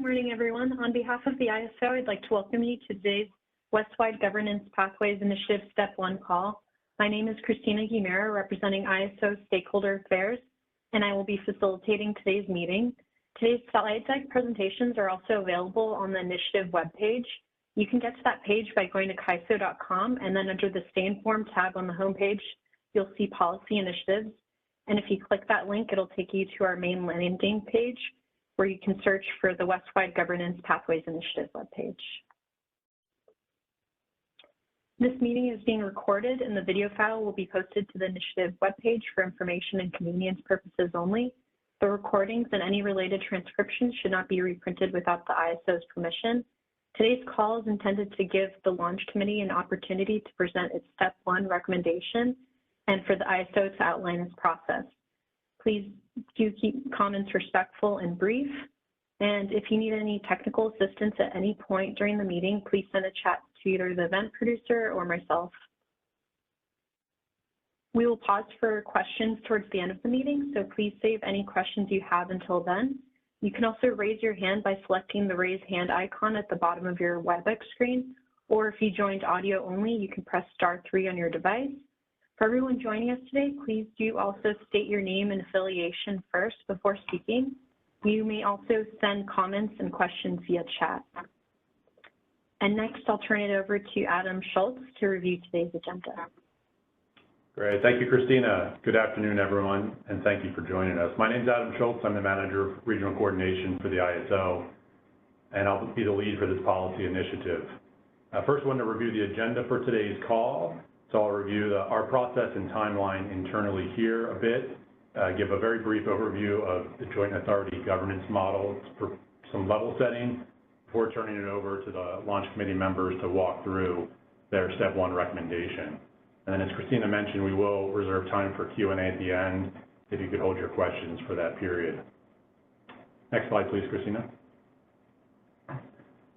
morning, everyone. On behalf of the ISO, I'd like to welcome you to today's West-Wide Governance Pathways Initiative Step 1 call. My name is Christina Guimera, representing ISO Stakeholder Affairs, and I will be facilitating today's meeting. Today's slide deck presentations are also available on the initiative webpage. You can get to that page by going to CAISO.com, and then under the Stay Informed tab on the homepage, you'll see Policy Initiatives. And if you click that link, it'll take you to our main landing page, where you can search for the West-Wide Governance Pathways Initiative webpage. This meeting is being recorded, and the video file will be posted to the initiative webpage for information and convenience purposes only. The recordings and any related transcriptions should not be reprinted without the ISO's permission. Today's call is intended to give the Launch Committee an opportunity to present its Step 1 recommendation and for the ISO to outline its process. Please do keep comments respectful and brief. And if you need any technical assistance at any point during the meeting, please send a chat to either the event producer or myself. We will pause for questions towards the end of the meeting, so please save any questions you have until then. You can also raise your hand by selecting the raise hand icon at the bottom of your WebEx screen, or if you joined audio only, you can press *3 on your device. For everyone joining us today, please do also state your name and affiliation first before speaking. You may also send comments and questions via chat. And next, I'll turn it over to Adam Schultz to review today's agenda. Great, thank you, Christina. Good afternoon, everyone, and thank you for joining us. My name is Adam Schultz. I'm the Manager of Regional Coordination for the ISO, and I'll be the lead for this policy initiative. First, I want to review the agenda for today's call. So I'll review our process and timeline internally here a bit, give a very brief overview of the Joint Authority Governance Model for some level setting before turning it over to the Launch Committee members to walk through their Step 1 recommendation. And then, as Christina mentioned, we will reserve time for Q&A at the end if you could hold your questions for that period. Next slide, please, Christina.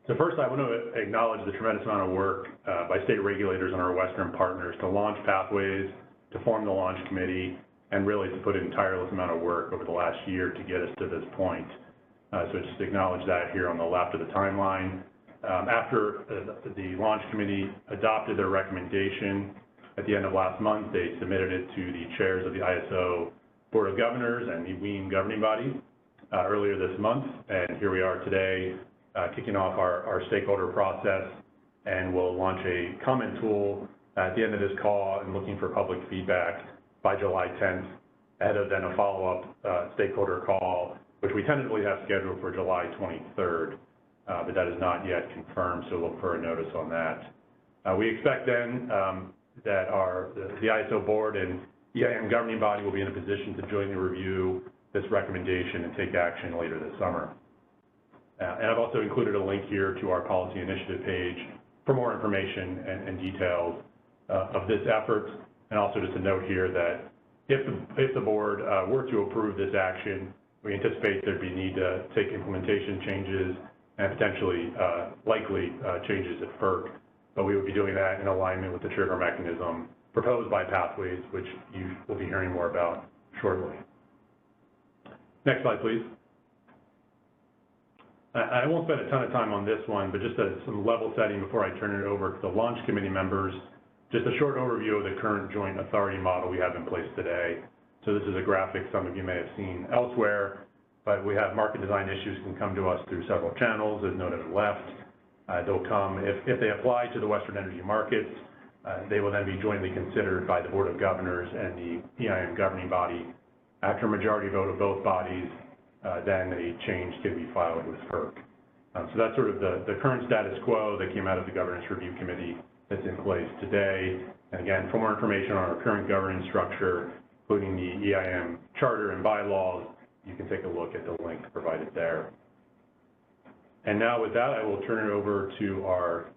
So first, I want to acknowledge the tremendous amount of work by state regulators and our Western partners to launch pathways, to form the Launch Committee, and really to put in a tireless amount of work over the last year to get us to this point. So just acknowledge that here on the left of the timeline. After the Launch Committee adopted their recommendation at the end of last month, they submitted it to the chairs of the ISO Board of Governors and the WEAN governing body earlier this month. And here we are today, kicking off our stakeholder process, and we'll launch a comment tool at the end of this call and looking for public feedback by July 10th, ahead of then a follow-up stakeholder call, which we tentatively have scheduled for July 23rd, but that is not yet confirmed, so look for a notice on that. We expect then that the ISO board and EIM governing body will be in a position to jointly review this recommendation and take action later this summer. And I've also included a link here to our policy initiative page for more information and details of this effort. And also just a note here that if the board were to approve this action, we anticipate there'd be need to take implementation changes and potentially likely changes at FERC. But we would be doing that in alignment with the trigger mechanism proposed by Pathways, which you will be hearing more about shortly. Next slide, please. I won't spend a ton of time on this one, but just some level setting before I turn it over to the Launch Committee members. Just a short overview of the current joint authority model we have in place today. So this is a graphic some of you may have seen elsewhere, but we have market design issues can come to us through several channels, as noted on the left. They'll come, if they apply to the Western energy markets, they will then be jointly considered by the Board of Governors and the EIM governing body. After a majority vote of both bodies, then a change can be filed with FERC. So that's sort of the current status quo that came out of the Governance Review Committee that's in place today. And again, for more information on our current governance structure, including the EIM charter and bylaws, you can take a look at the link provided there. And now with that, I will turn it over to our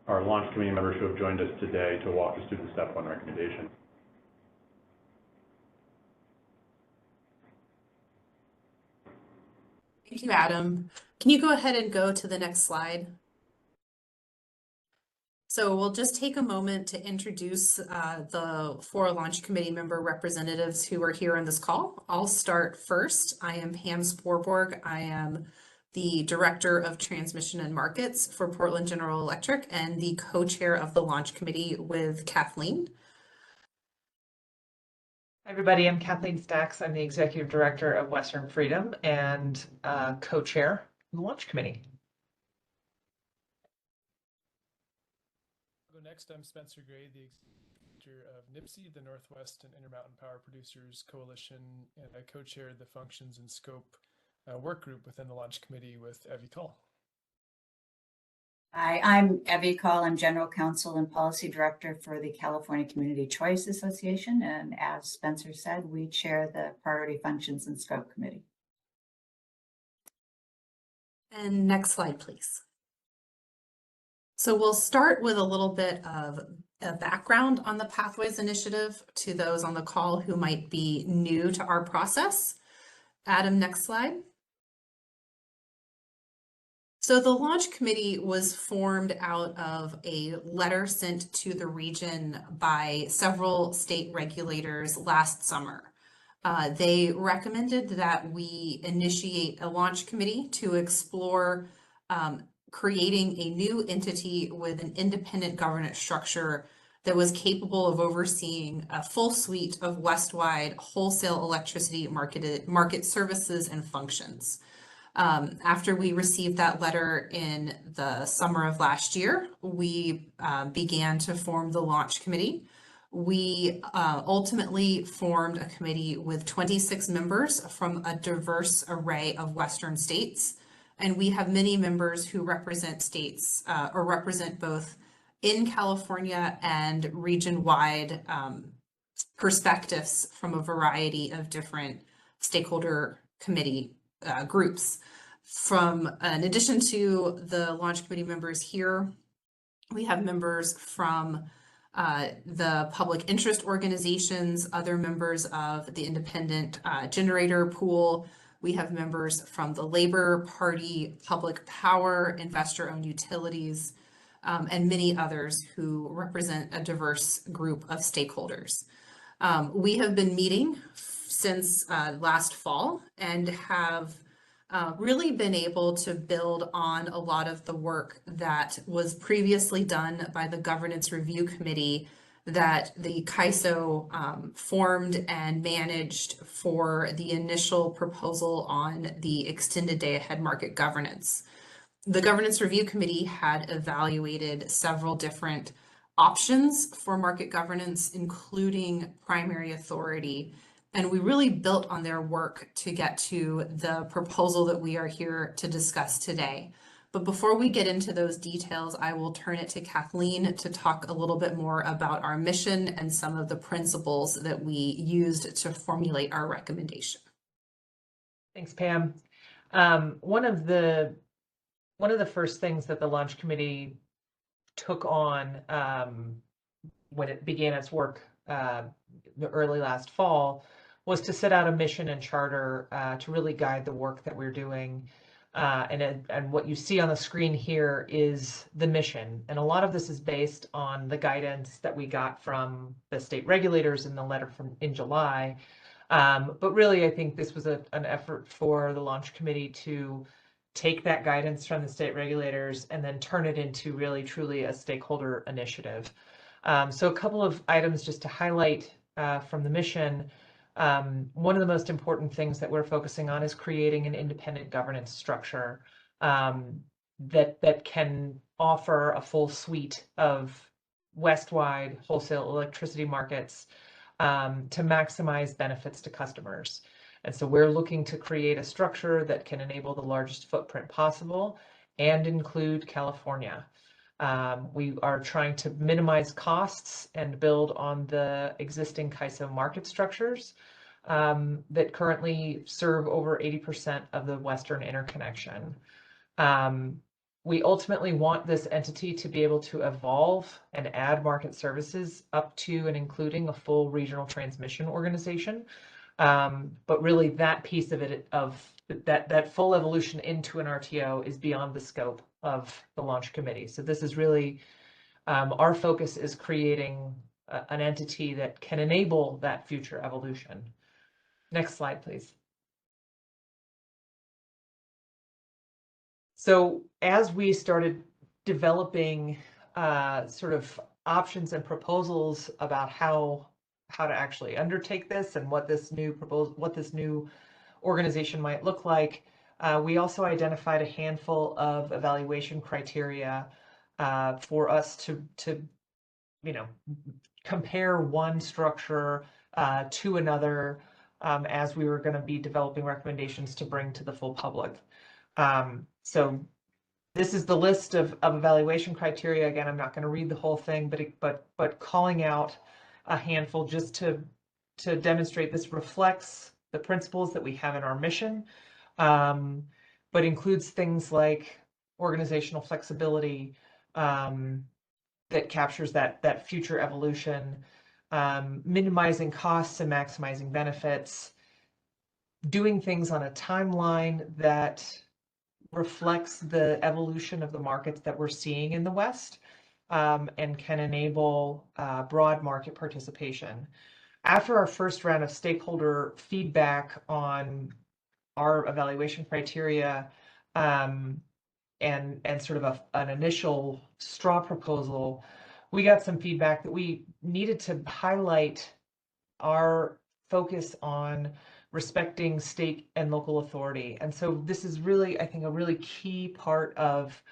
Launch Committee members who have joined us today to walk us through the Step 1 recommendation. Thank you, Adam. Can you go ahead and go to the next slide? So we'll just take a moment to introduce the 4 Launch Committee member representatives who are here on this call. I'll start first. I am Pam Sporborg. I am the Director of Transmission and Markets for Portland General Electric and the co-chair of the launch committee with Kathleen. Hi, everybody. I'm Kathleen Stacks. I'm the Executive Director of Western Freedom and co-chair of the launch committee. I'll go next. I'm Spencer Gray, the Executive of NIPSI, the Northwest and Intermountain Power Producers Coalition, and I co-chair the Functions and Scope work group within the launch committee with Evie Call. Hi, I'm Evie Call. I'm General Counsel and Policy Director for the California Community Choice Association. And as Spencer said, we chair the Priority Functions and Scope Committee. And next slide, please. So we'll start with a little bit of a background on the Pathways Initiative to those on the call who might be new to our process. Adam, next slide. So the launch committee was formed out of a letter sent to the region by several state regulators last summer. They recommended that we initiate a launch committee to explore creating a new entity with an independent governance structure that was capable of overseeing a full suite of West-wide wholesale electricity market services and functions. After we received that letter in the summer of last year, we began to form the launch committee. We ultimately formed a committee with 26 members from a diverse array of Western states. And we have many members who represent states or represent both in California and region-wide perspectives from a variety of different stakeholder committee groups. In addition to the launch committee members here, we have members from the public interest organizations, other members of the independent generator pool. We have members from the Labor Party, Public Power, investor-owned utilities, and many others who represent a diverse group of stakeholders. We have been meeting since last fall and have really been able to build on a lot of the work that was previously done by the Governance Review Committee that the CAISO formed and managed for the initial proposal on the extended day-ahead market governance. The Governance Review Committee had evaluated several different options for market governance, including primary authority. And we really built on their work to get to the proposal that we are here to discuss today. But before we get into those details, I will turn it to Kathleen to talk a little bit more about our mission and some of the principles that we used to formulate our recommendation. Thanks, Pam. One of the first things that the launch committee took on when it began its work early last fall was to set out a mission and charter to really guide the work that we're doing. And what you see on the screen here is the mission. And a lot of this is based on the guidance that we got from the state regulators in the letter in July. But really, I think this was an effort for the launch committee to take that guidance from the state regulators and then turn it into really, truly a stakeholder initiative. So a couple of items just to highlight from the mission. One of the most important things that we're focusing on is creating an independent governance structure that can offer a full suite of West-wide wholesale electricity markets to maximize benefits to customers. And so we're looking to create a structure that can enable the largest footprint possible and include California. We are trying to minimize costs and build on the existing CAISO market structures that currently serve over 80% of the Western interconnection. We ultimately want this entity to be able to evolve and add market services up to and including a full regional transmission organization. But really that piece of it, that full evolution into an RTO is beyond the scope of the launch committee. So this is really, our focus is creating an entity that can enable that future evolution. Next slide, please. So as we started developing sort of options and proposals about how to actually undertake this and what this new organization might look like, we also identified a handful of evaluation criteria for us to compare one structure to another as we were going to be developing recommendations to bring to the full public. So this is the list of evaluation criteria. Again, I'm not going to read the whole thing, but calling out a handful just to demonstrate this reflects the principles that we have in our mission, but includes things like organizational flexibility that captures that future evolution, minimizing costs and maximizing benefits, doing things on a timeline that reflects the evolution of the markets that we're seeing in the West, and can enable broad market participation. After our first round of stakeholder feedback on our evaluation criteria, and sort of an initial straw proposal, we got some feedback that we needed to highlight our focus on respecting state and local authority. And so this is really, I think, a really key part of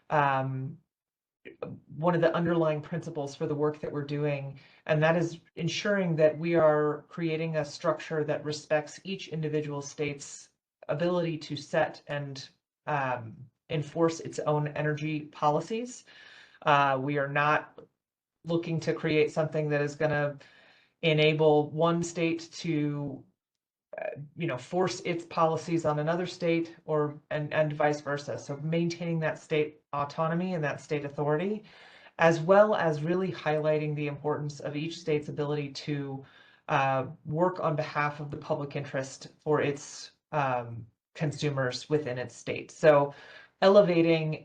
one of the underlying principles for the work that we're doing, and that is ensuring that we are creating a structure that respects each individual state's ability to set and enforce its own energy policies. We are not looking to create something that is going to enable one state to force its policies on another state, and vice versa. So maintaining that state autonomy and that state authority, as well as really highlighting the importance of each state's ability to work on behalf of the public interest for its consumers within its state. So elevating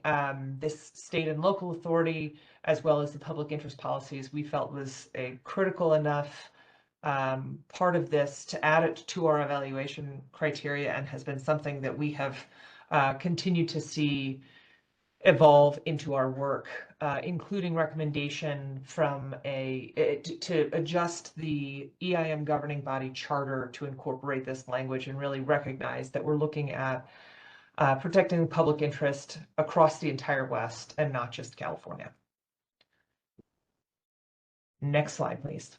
this state and local authority, as well as the public interest policies, we felt was a critical enough part of this to add it to our evaluation criteria, and has been something that we have continued to see evolve into our work, including recommendation from to adjust the EIM governing body charter to incorporate this language and really recognize that we're looking at protecting the public interest across the entire West and not just California. Next slide, please.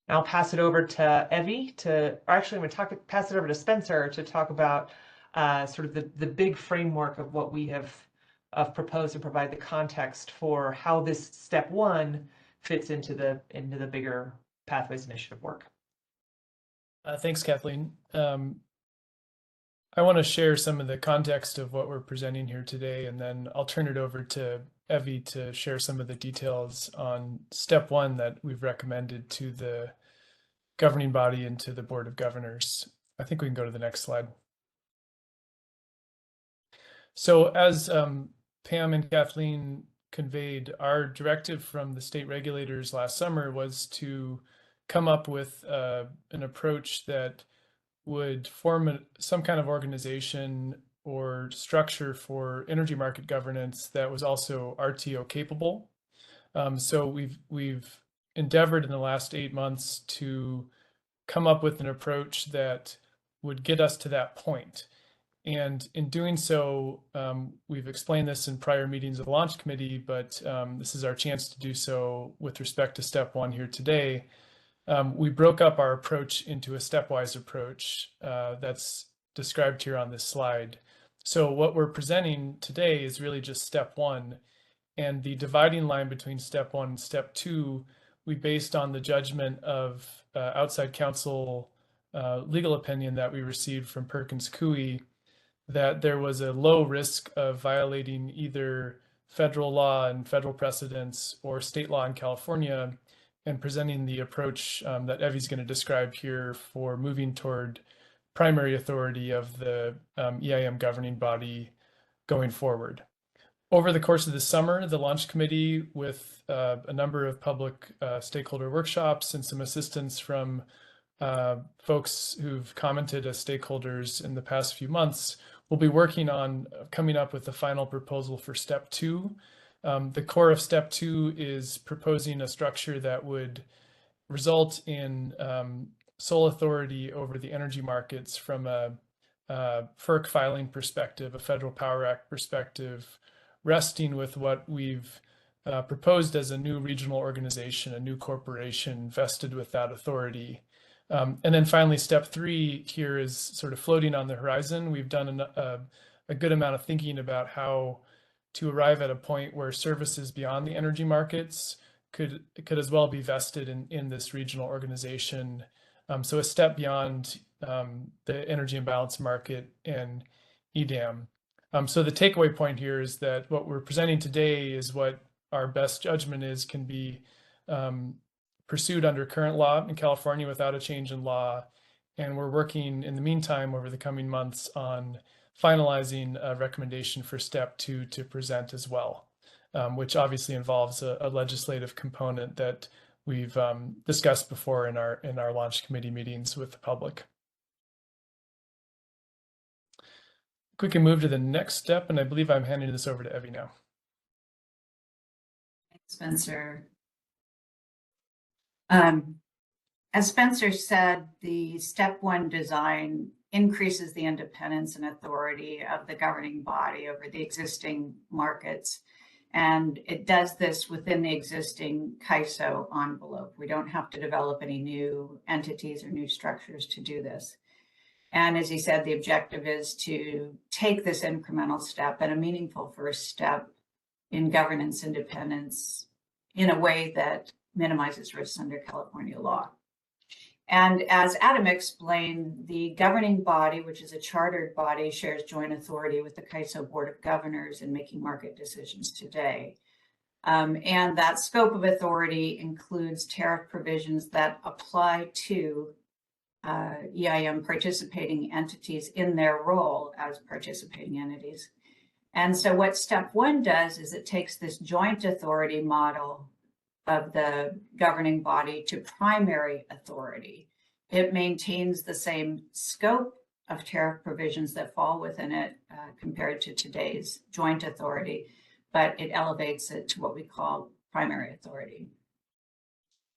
I'll pass it over to Evie or actually I'm going to pass it over to Spencer to talk about sort of the big framework of what we have proposed and provide the context for how this step one fits into the bigger Pathways Initiative work. Thanks, Kathleen. I want to share some of the context of what we're presenting here today, and then I'll turn it over to Evie to share some of the details on step one that we've recommended to the governing body and to the Board of Governors. I think we can go to the next slide. So as Pam and Kathleen conveyed, our directive from the state regulators last summer was to come up with an approach that would form some kind of organization or structure for energy market governance that was also RTO capable. So we've endeavored in the last 8 months to come up with an approach that would get us to that point. And in doing so, we've explained this in prior meetings of the launch committee, but this is our chance to do so with respect to step one here today. We broke up our approach into a stepwise approach that's described here on this slide. So what we're presenting today is really just step one, and the dividing line between step one and step two, we based on the judgment of outside counsel legal opinion that we received from Perkins Coie, that there was a low risk of violating either federal law and federal precedents or state law in California, and presenting the approach that Evie's going to describe here for moving toward primary authority of the EIM governing body going forward. Over the course of the summer, the launch committee, with a number of public stakeholder workshops and some assistance from folks who've commented as stakeholders in the past few months, we'll be working on coming up with the final proposal for step 2. The core of step 2 is proposing a structure that would result in sole authority over the energy markets from a FERC filing perspective, a Federal Power Act perspective, resting with what we've proposed as a new regional organization, a new corporation vested with that authority. And then finally, step 3 here is sort of floating on the horizon. We've done a good amount of thinking about how to arrive at a point where services beyond the energy markets could as well be vested in this regional organization. So a step beyond the energy imbalance market and EDAM. So the takeaway point here is that what we're presenting today is what our best judgment is can be pursued under current law in California without a change in law. And we're working in the meantime over the coming months on finalizing a recommendation for step 2 to present as well, which obviously involves a legislative component that we've discussed before in our launch committee meetings with the public. We can move to the next step, and I believe I'm handing this over to Evie now. Thanks, Spencer. As Spencer said, the step 1 design increases the independence and authority of the governing body over the existing markets. And it does this within the existing CAISO envelope. We don't have to develop any new entities or new structures to do this. And as he said, the objective is to take this incremental step and a meaningful first step in governance independence in a way that minimizes risks under California law. And as Adam explained, the governing body, which is a chartered body, shares joint authority with the CAISO Board of Governors in making market decisions today. And that scope of authority includes tariff provisions that apply to EIM participating entities in their role as participating entities. And so what step 1 does is it takes this joint authority model of the governing body to primary authority. It maintains the same scope of tariff provisions that fall within it compared to today's joint authority, but it elevates it to what we call primary authority.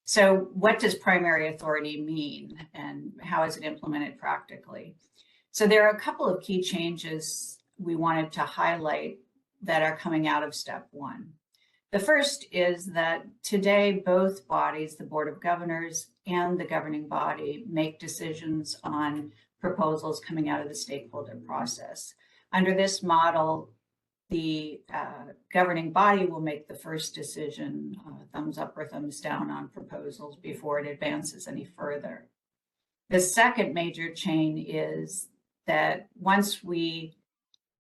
So what does primary authority mean and how is it implemented practically? So there are a couple of key changes we wanted to highlight that are coming out of step 1. The first is that today, both bodies, the Board of Governors and the governing body, make decisions on proposals coming out of the stakeholder process. Under this model, the governing body will make the first decision, thumbs up or thumbs down on proposals before it advances any further. The second major change is that once we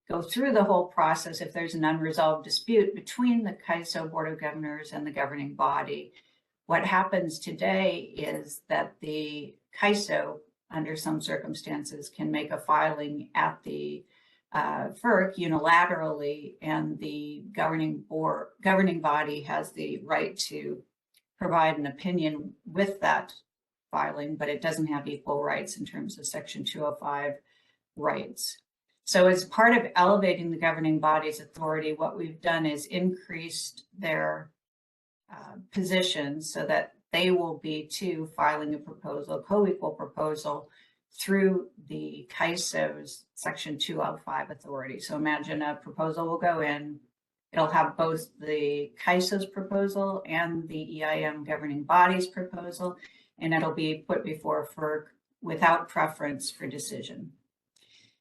go through the whole process, if there's an unresolved dispute between the CAISO Board of Governors and the governing body, what happens today is that the CAISO, under some circumstances, can make a filing at the FERC unilaterally, and the governing body has the right to provide an opinion with that filing, but it doesn't have equal rights in terms of Section 205 rights. So as part of elevating the governing body's authority, what we've done is increased their position so that they will be too filing a proposal, co-equal proposal, through the CAISO's Section 205 authority. So imagine a proposal will go in, it'll have both the CAISO's proposal and the EIM governing body's proposal, and it'll be put before FERC without preference for decision.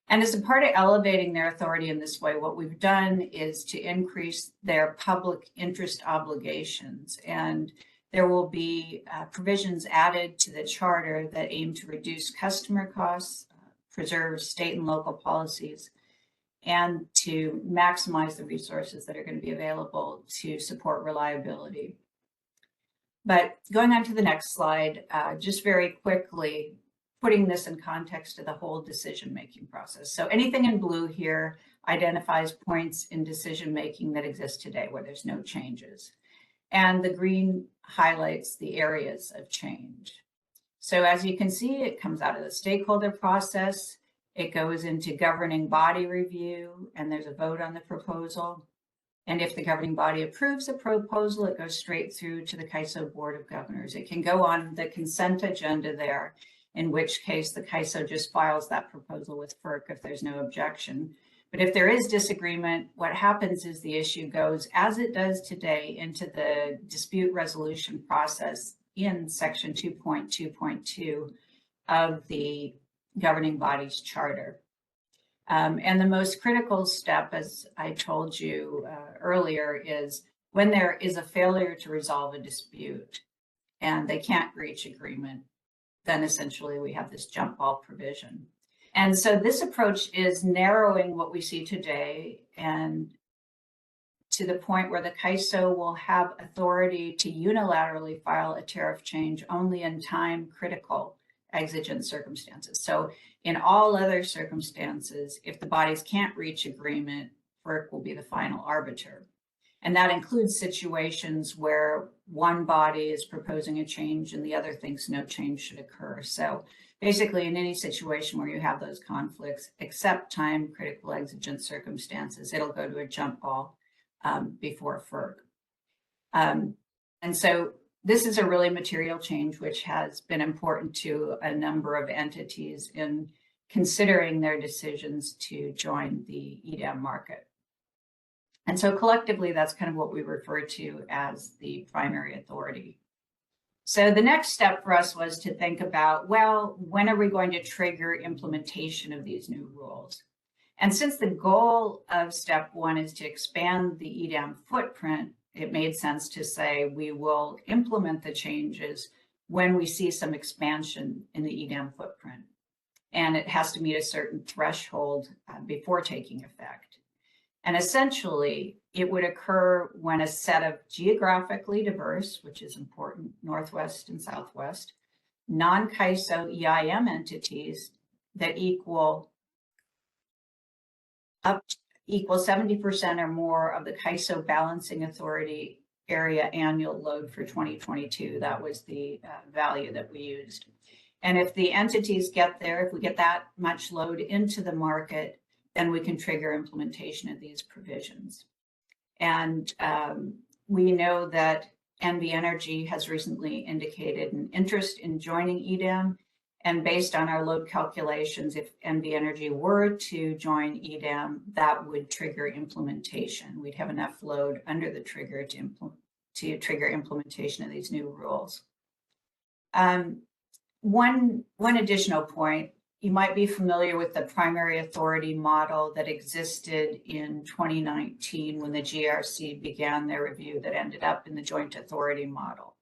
And as a part of elevating their authority in this way, what we've done is to increase their public interest obligations. And there will be provisions added to the charter that aim to reduce customer costs, preserve state and local policies, and to maximize the resources that are going to be available to support reliability. But going on to the next slide, just very quickly, putting this in context of the whole decision-making process. So anything in blue here identifies points in decision-making that exist today where there's no changes. And the green highlights the areas of change. So as you can see, it comes out of the stakeholder process. It goes into governing body review, and there's a vote on the proposal. And if the governing body approves the proposal, it goes straight through to the CAISO Board of Governors. It can go on the consent agenda there, in which case the CAISO just files that proposal with FERC if there's no objection. But if there is disagreement, what happens is the issue goes, as it does today, into the dispute resolution process in section 2.2.2 of the governing body's charter. And the most critical step, as I told you earlier, is when there is a failure to resolve a dispute and they can't reach agreement, then essentially we have this jump ball provision. And so this approach is narrowing what we see today, and to the point where the CAISO will have authority to unilaterally file a tariff change only in time critical exigent circumstances. So in all other circumstances, if the bodies can't reach agreement, FERC will be the final arbiter. And that includes situations where one body is proposing a change and the other thinks no change should occur. So basically, in any situation where you have those conflicts, except time critical exigent circumstances, it'll go to a jump ball before FERC. And so this is a really material change, which has been important to a number of entities in considering their decisions to join the EDAM market. And so collectively, that's kind of what we refer to as the primary authority. So the next step for us was to think about, well, when are we going to trigger implementation of these new rules? And since the goal of step one is to expand the EDAM footprint, it made sense to say we will implement the changes when we see some expansion in the EDAM footprint. And it has to meet a certain threshold before taking effect. And essentially, it would occur when a set of geographically diverse, which is important, Northwest and Southwest, non-CAISO EIM entities that equal 70% or more of the CAISO Balancing Authority area annual load for 2022. That was the value that we used. And if the entities get there, if we get that much load into the market, then we can trigger implementation of these provisions. And we know that NV Energy has recently indicated an interest in joining EDAM. And based on our load calculations, if NV Energy were to join EDAM, that would trigger implementation. We'd have enough load under the trigger to trigger implementation of these new rules. One additional point, you might be familiar with the primary authority model that existed in 2019 when the GRC began their review that ended up in the joint authority model.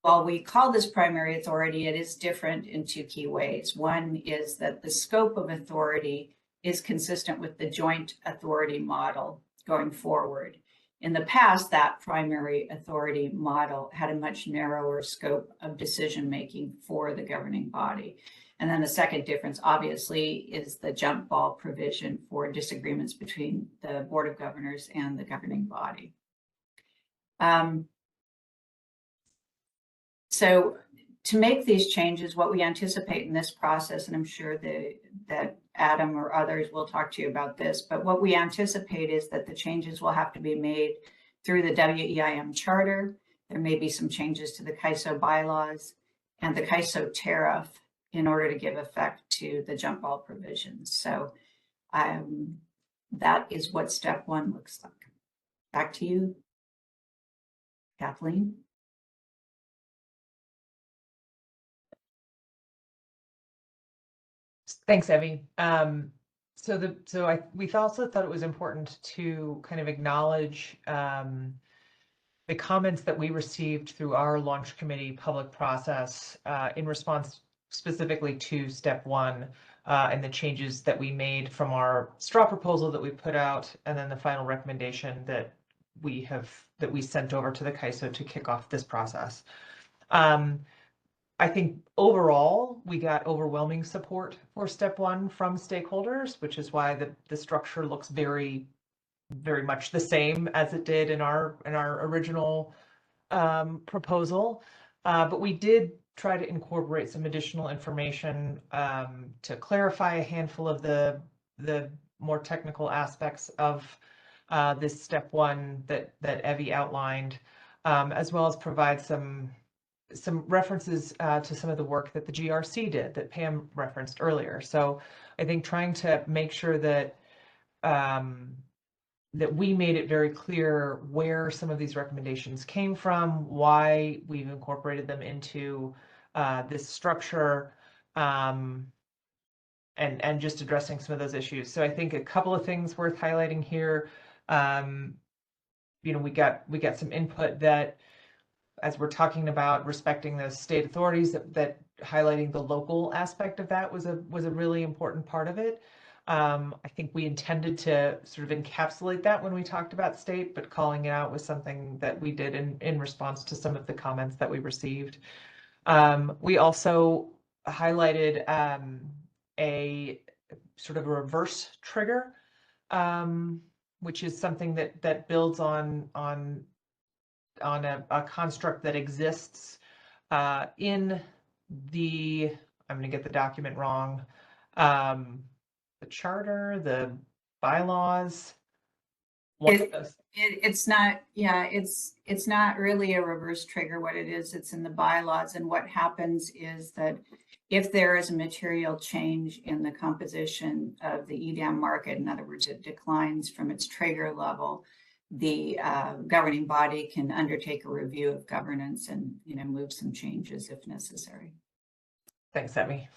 While we call this primary authority, it is different in two key ways. One is that the scope of authority is consistent with the joint authority model going forward. In the past, that primary authority model had a much narrower scope of decision-making for the governing body. And then the second difference, obviously, is the jump ball provision for disagreements between the Board of Governors and the governing body. So to make these changes, what we anticipate in this process, and I'm sure that Adam or others will talk to you about this, but what we anticipate is that the changes will have to be made through the WEIM charter. There may be some changes to the CAISO bylaws and the CAISO tariff in order to give effect to the jump ball provisions. So that is what step one looks like. Back to you, Kathleen. Thanks, Evie. We also thought it was important to kind of acknowledge the comments that we received through our launch committee public process in response specifically to step one and the changes that we made from our straw proposal that we put out, and then the final recommendation that we sent over to the CAISO to kick off this process. I think overall, we got overwhelming support for step one from stakeholders, which is why the structure looks very, very much the same as it did in our original proposal. But we did try to incorporate some additional information to clarify a handful of the more technical aspects of this step one that Evie outlined, as well as provide some references to some of the work that the GRC did that Pam referenced earlier. So I think trying to make sure that that we made it very clear where some of these recommendations came from, why we've incorporated them into this structure, and just addressing some of those issues. So I think a couple of things worth highlighting here. You know, we got some input that, as we're talking about respecting the state authorities, that highlighting the local aspect of that was a really important part of it. I think we intended to sort of encapsulate that when we talked about state, but calling it out was something that we did in response to some of the comments that we received. We also highlighted a sort of a reverse trigger, which is something that builds on a construct that exists in the, I'm going to get the document wrong, the charter, the bylaws. It's not, yeah, it's not really a reverse trigger. What it is, it's in the bylaws. And what happens is that if there is a material change in the composition of the EDAM market, in other words, it declines from its trigger level, the governing body can undertake a review of governance and, you know, move some changes if necessary. Thanks, Emmy.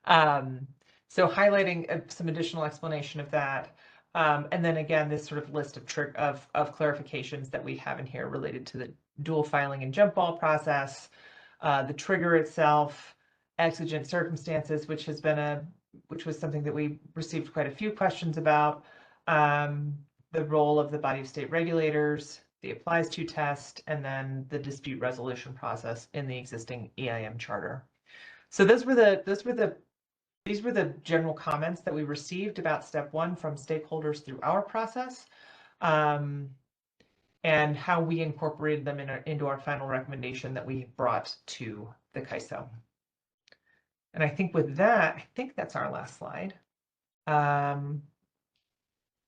So highlighting some additional explanation of that. And then again, this sort of list of clarifications that we have in here related to the dual filing and jump ball process, the trigger itself, exigent circumstances, which was something that we received quite a few questions about, the role of the body of state regulators, the applies to test, and then the dispute resolution process in the existing EIM charter. So these were the general comments that we received about step one from stakeholders through our process, and how we incorporated them into our final recommendation that we brought to the CAISO. And I think with that, I think that's our last slide.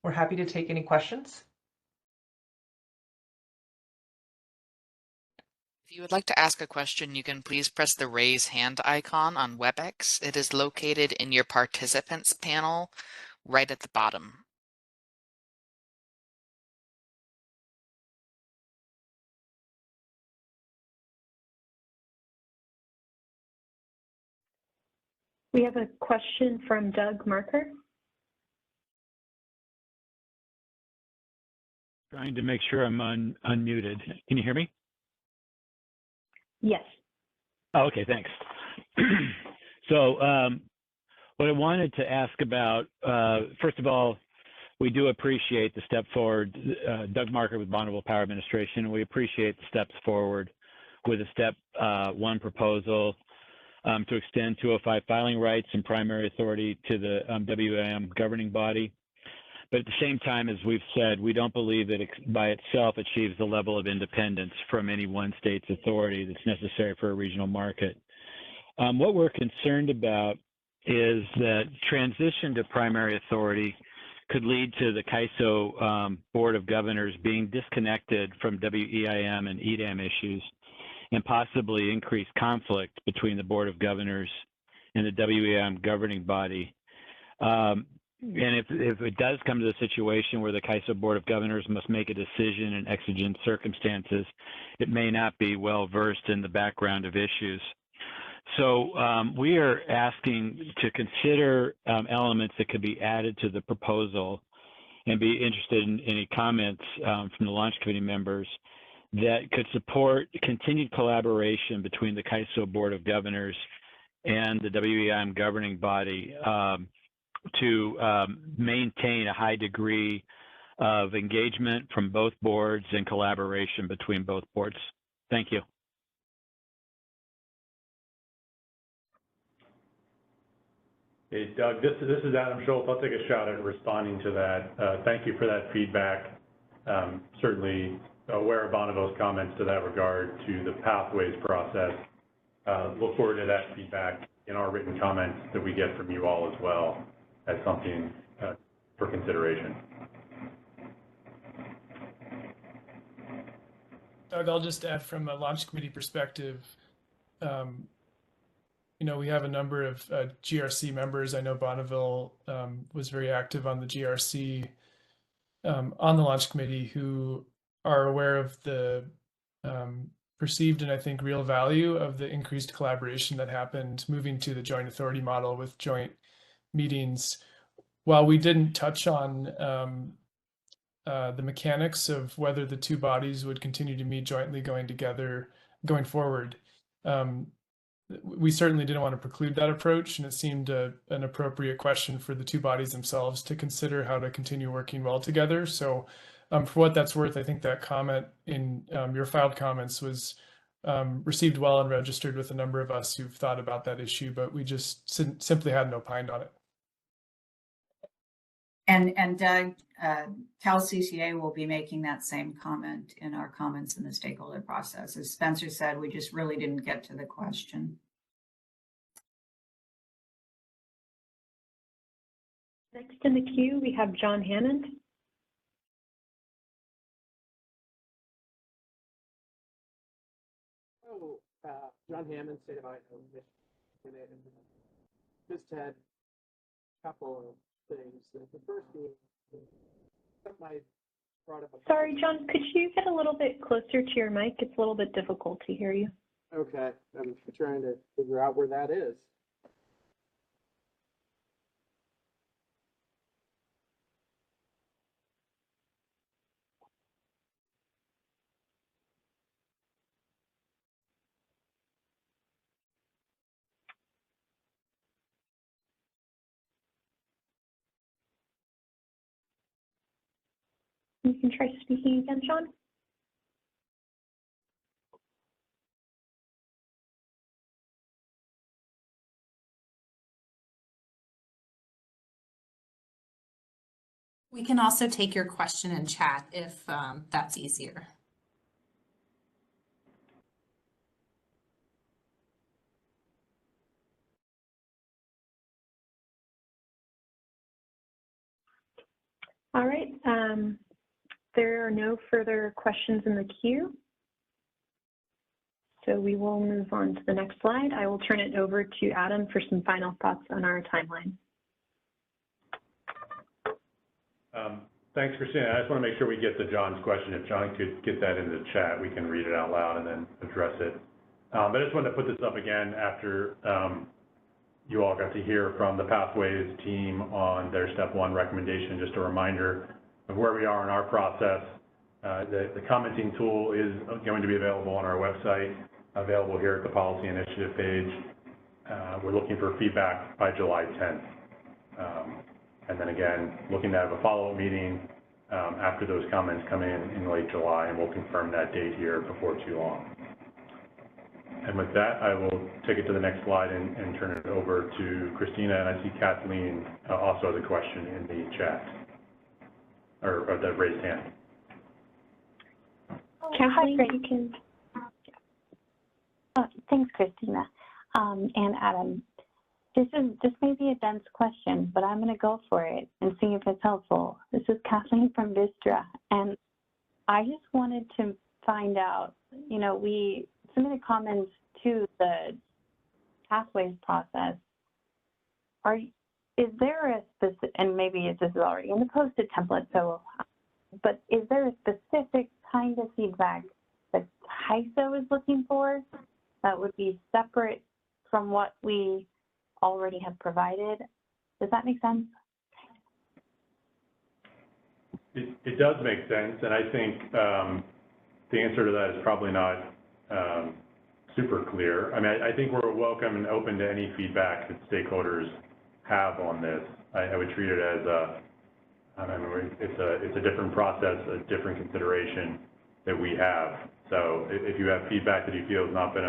We're happy to take any questions. If you would like to ask a question, you can please press the raise hand icon on WebEx. It is located in your participants panel right at the bottom. We have a question from Doug Marker. Trying to make sure I'm unmuted. Can you hear me? Yes. Oh, okay, thanks. So what I wanted to ask about, first of all, we do appreciate the step forward, Doug Marker with Bonneville Power Administration. We appreciate the steps forward with a step one proposal to extend 205 filing rights and primary authority to the WIM governing body. But at the same time, as we've said, we don't believe that it by itself achieves the level of independence from any one state's authority that's necessary for a regional market. What we're concerned about is that transition to primary authority could lead to the CAISO Board of Governors being disconnected from WEIM and EDAM issues and possibly increase conflict between the Board of Governors and the WEIM governing body. And if it does come to the situation where the CAISO Board of Governors must make a decision in exigent circumstances, it may not be well versed in the background of issues. So we are asking to consider elements that could be added to the proposal and be interested in any comments from the launch committee members that could support continued collaboration between the CAISO Board of Governors and the WEIM governing body to maintain a high degree of engagement from both boards and collaboration between both boards. Thank you. Hey, Doug, this is Adam Schultz. I'll take a shot at responding to that. Thank you for that feedback. Certainly aware of Bonneville's comments to that regard to the pathways process. look forward to that feedback in our written comments that we get from you all as well as something for consideration. Doug, I'll just add from a launch committee perspective, you know, we have a number of GRC members. I know Bonneville was very active on the GRC on the launch committee, who are aware of the perceived and I think real value of the increased collaboration that happened moving to the joint authority model with joint meetings. While we didn't touch on the mechanics of whether the two bodies would continue to meet jointly going forward, we certainly didn't want to preclude that approach, and it seemed an appropriate question for the two bodies themselves to consider how to continue working well together. So for what that's worth, I think that comment in your filed comments was received well and registered with a number of us who've thought about that issue, but we just simply hadn't opined on it. And Doug, Cal CCA will be making that same comment in our comments in the stakeholder process. As Spencer said, we just really didn't get to the question. Next in the queue, we have John Hammond. John Hammond, State of Idaho, Michigan. Just had a couple of things. The first being something I brought up. Sorry, John, could you get a little bit closer to your mic? It's a little bit difficult to hear you. Okay, I'm trying to figure out where that is. You can try speaking again, John. We can also take your question in chat if that's easier. All right. There are no further questions in the queue. So we will move on to the next slide. I will turn it over to Adam for some final thoughts on our timeline. Thanks, Christina. I just want to make sure we get to John's question. If John could get that into the chat, we can read it out loud and then address it. But I just wanted to put this up again after you all got to hear from the Pathways team on their step one recommendation. Just a reminder of where we are in our process. The commenting tool is going to be available on our website, available here at the policy initiative page. We're looking for feedback by July 10th. And then again, looking to have a follow-up meeting after those comments come in late July, and we'll confirm that date here before too long. And with that, I will take it to the next slide and turn it over to Christina. And I see Kathleen also has a question in the chat, or the raised hand. Kathleen, you can. Thanks, Christina. And Adam, this may be a dense question, but I'm going to go for it and see if it's helpful. This is Kathleen from Vistra, and I just wanted to find out, you know, we submitted comments to the Pathways process. Is there a specific, and maybe this is already in the posted template, so, but is there a specific kind of feedback that HISO is looking for that would be separate from what we already have provided? Does that make sense? It does make sense, and I think the answer to that is probably not super clear. I mean, I think we're welcome and open to any feedback that stakeholders have on this. I would treat it as it's a different process, a different consideration that we have. So if you have feedback that you feel has not been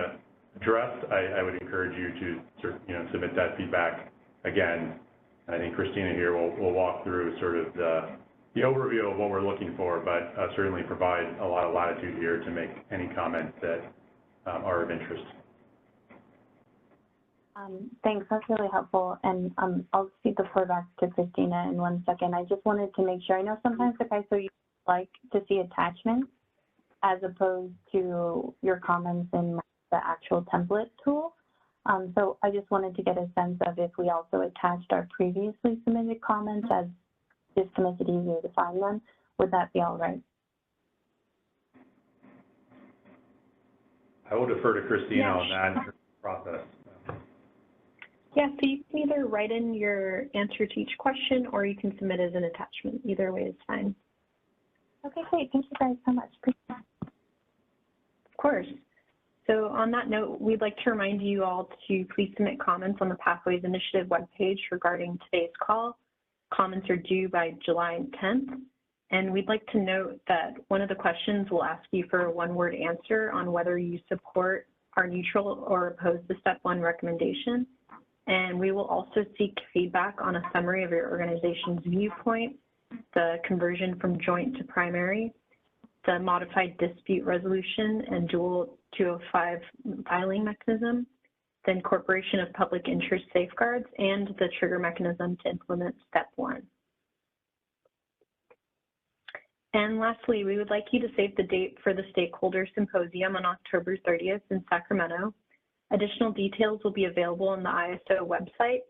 addressed, I would encourage you to submit that feedback again. And I think Christina here will walk through sort of the overview of what we're looking for, but certainly provide a lot of latitude here to make any comments that are of interest. Thanks, that's really helpful. And I'll feed the floor back to Christina in 1 second. I just wanted to make sure, I know sometimes the guys you like to see attachments as opposed to your comments in the actual template tool. So I just wanted to get a sense of if we also attached our previously submitted comments, as this can make it easier to find them, would that be all right? I will defer to Christina on that process. Yeah, so you can either write in your answer to each question or you can submit as an attachment. Either way is fine. Okay, great. Thank you guys so much. Of course. So on that note, we'd like to remind you all to please submit comments on the Pathways Initiative webpage regarding today's call. Comments are due by July 10th. And we'd like to note that one of the questions will ask you for a one-word answer on whether you support, are neutral, or oppose the Step 1 recommendation. And we will also seek feedback on a summary of your organization's viewpoint, the conversion from joint to primary, the modified dispute resolution and dual 205 filing mechanism, the incorporation of public interest safeguards, and the trigger mechanism to implement Step 1. And lastly, we would like you to save the date for the Stakeholder Symposium on October 30th in Sacramento. Additional details will be available on the ISO website,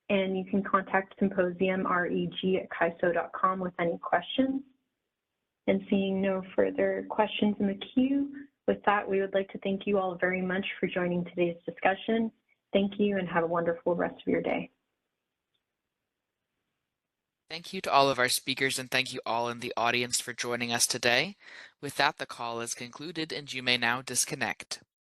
and you can contact symposiumreg@CAISO.com with any questions. And seeing no further questions in the queue, with that, we would like to thank you all very much for joining today's discussion. Thank you and have a wonderful rest of your day. Thank you to all of our speakers, and thank you all in the audience for joining us today. With that, the call is concluded and you may now disconnect.